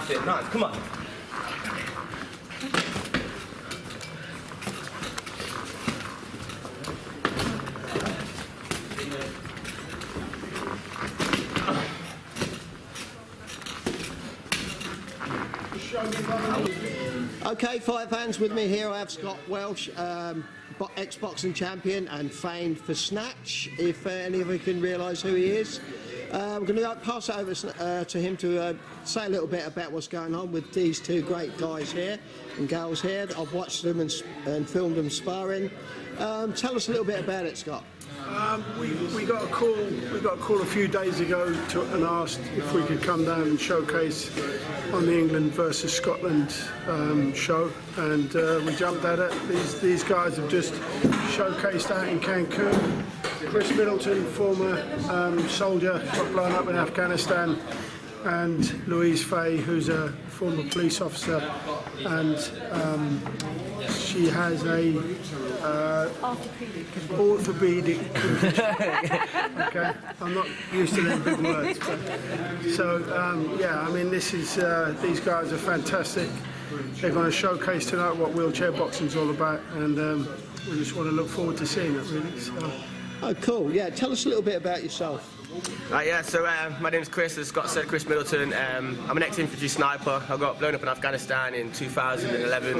That's it, nice, come on. Okay, fight fans, with me here I have Scott Welsh, ex-boxing champion and famed for snatch, if any of you can realise who he is. I'm going to pass it over to him to say a little bit about what's going on with these two great guys here and girls here. I've watched them and filmed them sparring. Tell us a little bit about it, Scott. We got a call. We got a call a few days ago and asked if we could come down and showcase on the England versus Scotland show, and we jumped at it. These guys have just showcased out in Cancun. Chris Middleton, former soldier, got blown up in Afghanistan, and Louise Fay, who's a former police officer, and she has a orthopedic condition. Okay, I'm not used to them big words, but so yeah, I mean, this is these guys are fantastic. They're going to showcase tonight what wheelchair boxing is all about, and we just want to look forward to seeing it, really. So. Oh, cool. Yeah, tell us a little bit about yourself. Yeah, so my name's Chris, as Scott said, Chris Middleton. I'm an ex-infantry sniper. I got blown up in Afghanistan in 2011.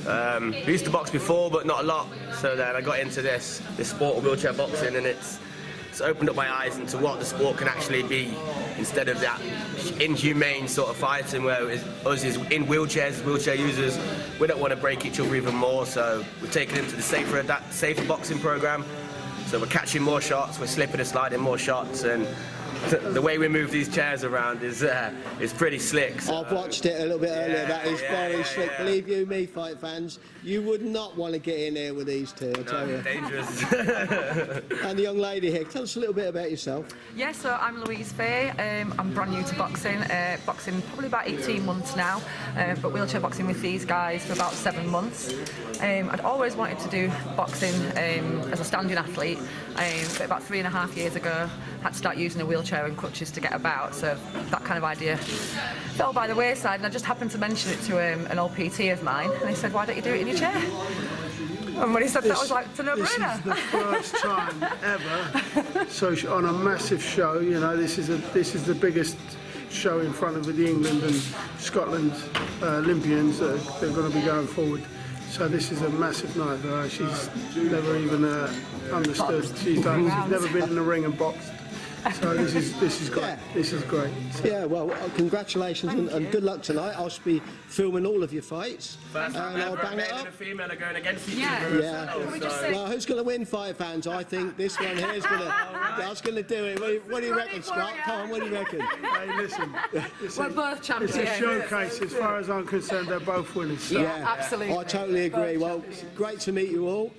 I used to box before, but not a lot. So then I got into this sport of wheelchair boxing, and it's opened up my eyes into what the sport can actually be, instead of that inhumane sort of fighting where us is in wheelchairs, wheelchair users, we don't want to break each other even more. So we're taking them to the safer boxing program. So we're catching more shots, we're slipping and sliding more shots, and the way we move these chairs around is pretty slick. So. I've watched it a little bit earlier. That is very slick. Yeah. Believe you me, fight fans, you would not want to get in there with these two, I tell you. Dangerous. And the young lady here, tell us a little bit about yourself. Yeah, so I'm Louise Fay. I'm brand new to boxing. Boxing probably about 18 months now, but wheelchair boxing with these guys for about 7 months. I'd always wanted to do boxing as a standing athlete, but about 3.5 years ago, had to start using a wheelchair and crutches to get about, so that kind of idea fell by the wayside, and I just happened to mention it to an old PT of mine, and he said, why don't you do it in your chair? And when he said that, I was like, it's a no-brainer. This is the first time ever, so on a massive show, you know, this is the biggest show in front of the England and Scotland Olympians that they're going to be going forward. So this is a massive night for her. She's never even understood. She's never been in the ring and boxed. So this is great. Yeah. This is great. So. Yeah, well, congratulations and good luck tonight. I'll be filming all of your fights, and I'll bang it up. A female are going against each other. Yeah. Well, who's going to win, fight fans? I think this one here is going to. That's going to do it. What do you reckon, Scott? Come on, what do you reckon? Hey, listen. We're both champions. It's a showcase. As far as I'm concerned, they're both winners. So. Yeah, absolutely. I totally agree. Well, great to meet you all.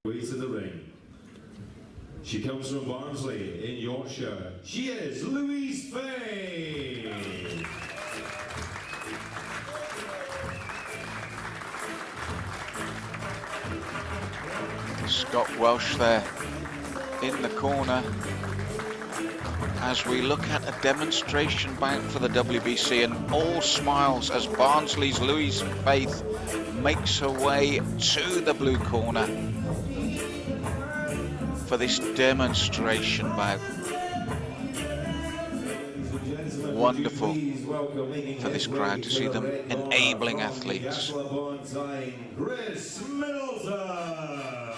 In the ring. She comes from Barnsley in Yorkshire. She is Louise Fay. Scott Welsh there in the corner as we look at a demonstration bout for the WBC, and all smiles as Barnsley's Louise Fay makes her way to the blue corner for this demonstration bout. Wonderful for this crowd to see them enabling athletes. Chris Middleton.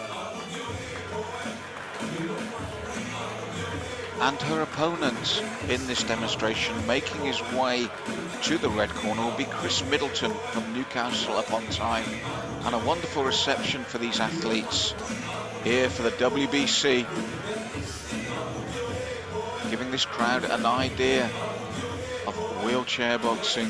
And her opponent in this demonstration, making his way to the red corner, will be Chris Middleton from Newcastle upon Tyne. And a wonderful reception for these athletes here for the WBC, giving this crowd an idea of wheelchair boxing.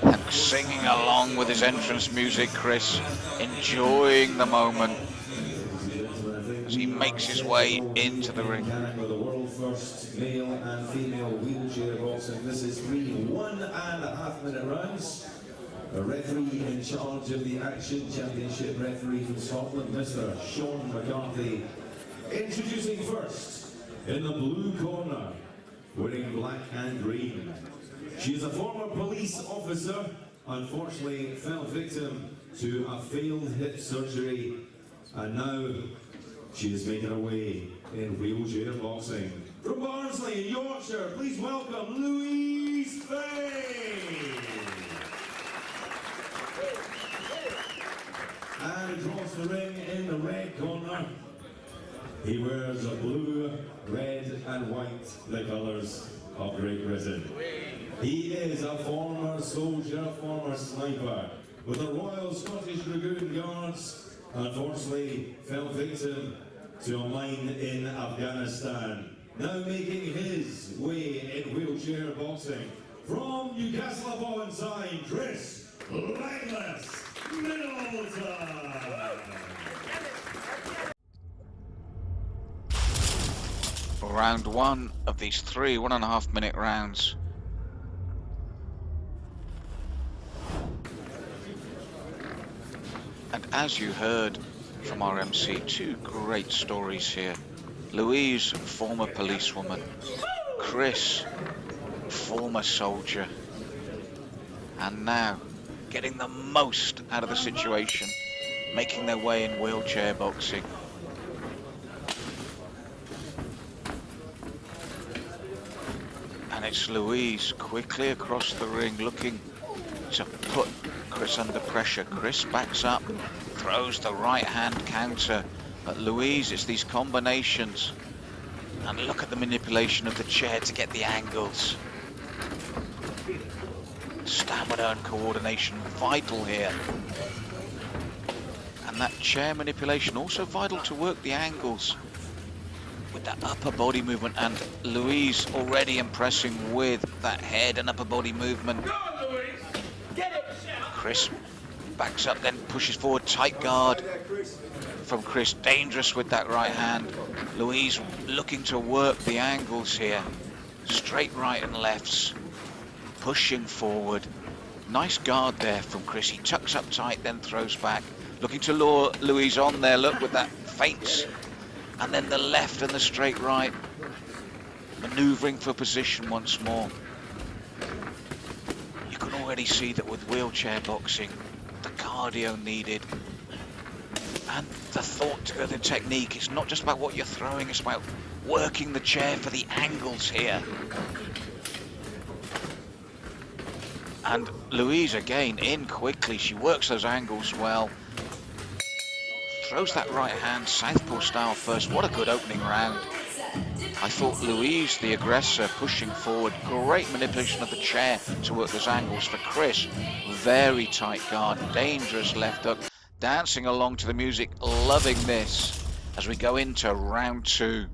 And singing along with his entrance music, Chris, enjoying the moment as he makes his way into the ring. The world first male and female wheelchair boxing. This is 3 1.5-minute rounds. A referee in charge of the Action Championship, referee from Scotland, Mr. Sean McCarthy. Introducing first, in the blue corner, wearing black and green. She is a former police officer, unfortunately fell victim to a failed hip surgery, and now she is making her way in wheelchair boxing. From Barnsley in Yorkshire, please welcome Louise Fay. And across the ring in the red corner, he wears a blue, red and white, the colours of Great Britain. He is a former soldier, former sniper with the Royal Scottish Dragoon Guards. Unfortunately, fell victim to a mine in Afghanistan. Now making his way in wheelchair boxing from Newcastle upon Tyne, Chris Middleton. Round one of these 3 1.5-minute rounds. And as you heard from our MC, 2 great stories here. Louise, former policewoman. Chris, former soldier. And now, getting the most out of the situation, making their way in wheelchair boxing. And it's Louise quickly across the ring, looking to put Chris under pressure. Chris backs up, throws the right hand counter. But Louise, it's these combinations. And look at the manipulation of the chair to get the angles. Stamina and coordination vital here. And that chair manipulation also vital to work the angles with that upper body movement, and Louise already impressing with that head and upper body movement. Chris backs up, then pushes forward, tight guard from Chris, dangerous with that right hand. Louise looking to work the angles here, straight right and lefts, pushing forward. Nice guard there from Chris. He tucks up tight, then throws back, looking to lure Louise on there. Look, with that feints, and then the left and the straight right, maneuvering for position once more. You can already see that with wheelchair boxing, the cardio needed and the thought to the technique. It's not just about what you're throwing, it's about working the chair for the angles here. And Louise again in quickly, she works those angles well. Throws that right hand, southpaw style first. What a good opening round. I thought Louise, the aggressor, pushing forward. Great manipulation of the chair to work those angles for Chris. Very tight guard, dangerous left hook. Dancing along to the music, loving this as we go into round 2.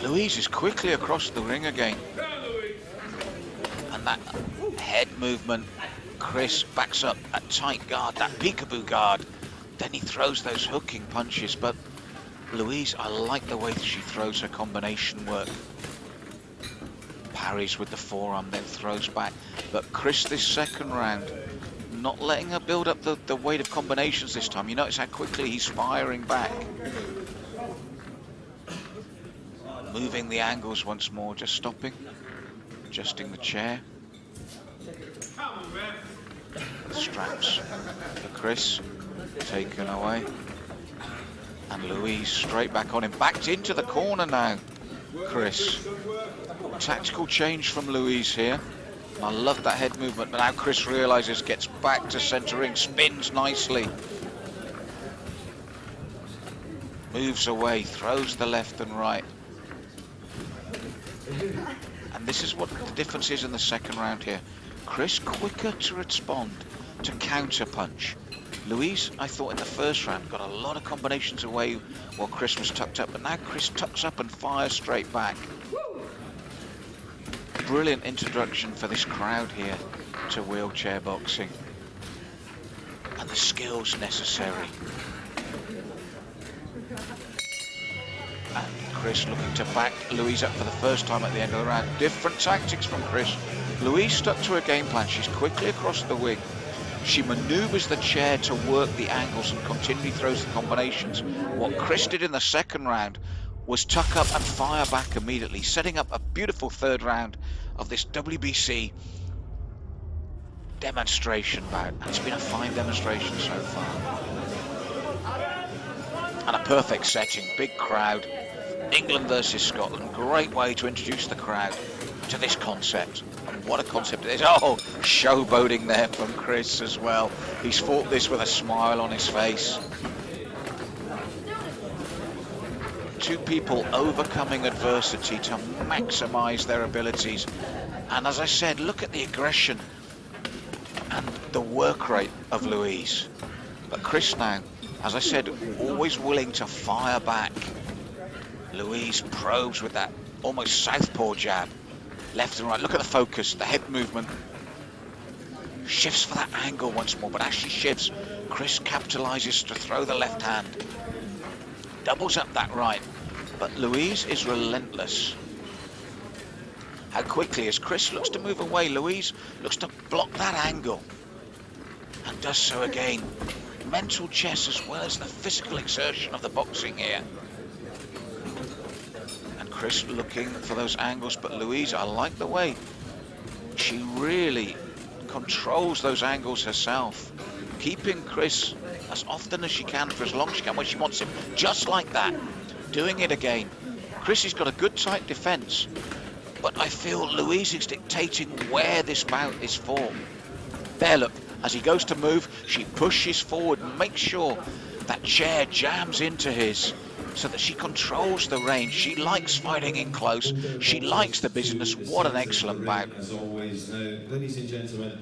Louise is quickly across the ring again. And that head movement, Chris backs up at tight guard, that peekaboo guard. Then he throws those hooking punches, but Louise, I like the way she throws her combination work. Parries with the forearm, then throws back. But Chris this second round, not letting her build up the weight of combinations this time. You notice how quickly he's firing back. Moving the angles once more, just stopping, adjusting the chair. Straps for Chris, taken away. And Louise straight back on him, backed into the corner now, Chris. Tactical change from Louise here. And I love that head movement, but now Chris realises, gets back to centre ring, spins nicely. Moves away, throws the left and right. And this is what the difference is in the second round here. Chris quicker to respond, to counter punch. Louise, I thought in the first round, got a lot of combinations away while Chris was tucked up, but now Chris tucks up and fires straight back. Brilliant introduction for this crowd here to wheelchair boxing. And the skills necessary. And Chris looking to back Louise up for the first time at the end of the round. Different tactics from Chris. Louise stuck to her game plan. She's quickly across the wing. She manoeuvres the chair to work the angles and continually throws the combinations. What Chris did in the second round was tuck up and fire back immediately, setting up a beautiful third round of this WBC demonstration bout. And it's been a fine demonstration so far. And a perfect setting, big crowd. England versus Scotland, great way to introduce the crowd to this concept. And what a concept it is. Oh, showboating there from Chris as well. He's fought this with a smile on his face. Two people overcoming adversity to maximise their abilities. And as I said, look at the aggression and the work rate of Louise. But Chris now, as I said, always willing to fire back. Louise probes with that almost southpaw jab. Left and right, look at the focus, the head movement. Shifts for that angle once more, but as she shifts, Chris capitalises to throw the left hand. Doubles up that right, but Louise is relentless. How quickly, as Chris looks to move away, Louise looks to block that angle. And does so again. Mental chess as well as the physical exertion of the boxing here. Chris looking for those angles, but Louise, I like the way she really controls those angles herself, keeping Chris as often as she can for as long as she can when she wants him, just like that, doing it again. Chris has got a good tight defense, but I feel Louise is dictating where this bout is fought. There, look, as he goes to move, she pushes forward and makes sure that chair jams into his, so that she controls the range. She likes fighting in close. She likes the business. What an excellent bout. As always. Now, ladies and gentlemen,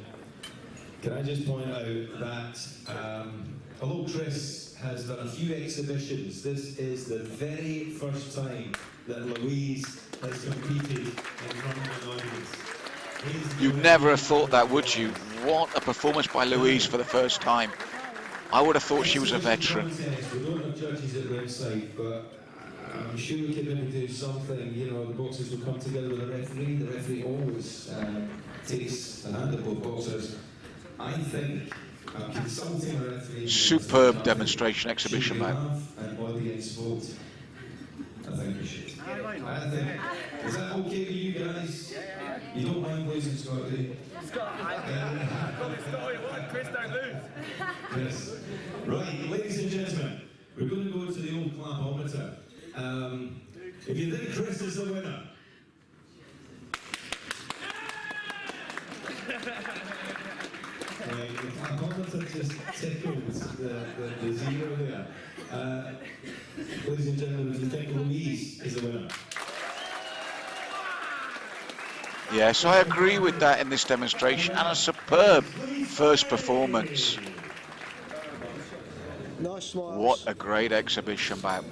can I just point out that although Chris has done a few exhibitions, this is the very first time that Louise has competed in front of an audience. You'd never have thought that, would you? What a performance by Louise for the first time. I would have thought she was a veteran. We don't have judges at ringside, but I'm sure we could maybe do something. You know, the boxers will come together with a referee. The referee always takes the hand of both boxers. I think consulting a referee. Superb demonstration exhibition, mate. An audience vote. I think we should. I think. Is that okay with you guys? You don't mind blazing Scott, do you? Chris, don't lose. Yes. Right, ladies and gentlemen, we're going to go to the old clapometer. If you think Chris is the winner, right, the clapometer just tickles the zero there. Ladies and gentlemen, if you think Louise is the winner. Yes, I agree with that in this demonstration, and a superb first performance. Nice smiles. What a great exhibition bout.